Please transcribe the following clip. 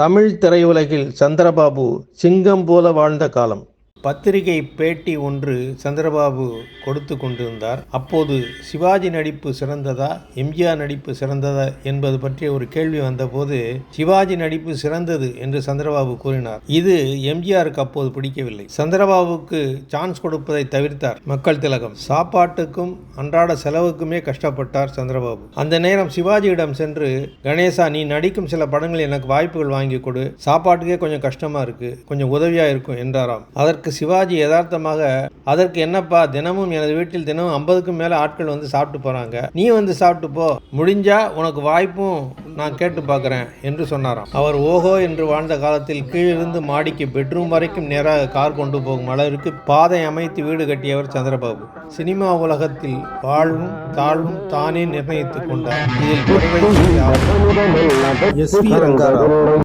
தமிழ் திரையுலகில் சந்திரபாபு சிங்கம் போல வாழ்ந்த காலம். பத்திரிகை பேட்டி ஒன்று சந்திரபாபு கொடுத்து கொண்டிருந்தார். அப்போது சிவாஜி நடிப்பு சிறந்ததா, எம்ஜிஆர் நடிப்பு சிறந்ததா என்பது பற்றிய ஒரு கேள்வி வந்தபோது சிவாஜி நடிப்பு சிறந்தது என்று சந்திரபாபு கூறினார். இது எம்ஜிஆருக்கு அப்போது பிடிக்கவில்லை. சந்திரபாபுக்கு சான்ஸ் கொடுப்பதை தவிர்த்தார் மக்கள் திலகம். சாப்பாட்டுக்கும் அன்றாட செலவுக்குமே கஷ்டப்பட்டார் சந்திரபாபு. அந்த நேரம் சிவாஜியிடம் சென்று, கணேசா, நீ நடிக்கும் சில படங்கள் எனக்கு வாய்ப்புகள் வாங்கி கொடு, சாப்பாட்டுக்கே கொஞ்சம் கஷ்டமா இருக்கு, கொஞ்சம் உதவியா இருக்கும் என்றாராம். அதற்கு சிவாஜி யதார்த்தமாக, அதற்கு என்னப்பா, தினமும் எனது வீட்டில் தினமும் 50க்கும் மேல ஆட்கள் வந்து சாப்பிட்டு போறாங்க, நீ வந்து சாப்பிட்டு போ, முடிஞ்சா உனக்கு வாய்ப்பும் நான் கேட்டு பார்க்கிறேன் என்று சொன்னாராம். அவர் ஓஹோ என்று வாழ்ந்த காலத்தில் கீழிருந்து மாடிக்கு பெட்ரூம் வரைக்கும் நேராக கார் கொண்டு போகும் அளவிற்கு பாதை அமைத்து வீடு கட்டியவர் சந்திரபாபு. சினிமா உலகத்தில் வாழ்வும் தாழ்வும் தானே நிர்ணயித்துக் கொண்டார். இதில் குறைவை எஸ்.வி. ரங்காராவ்.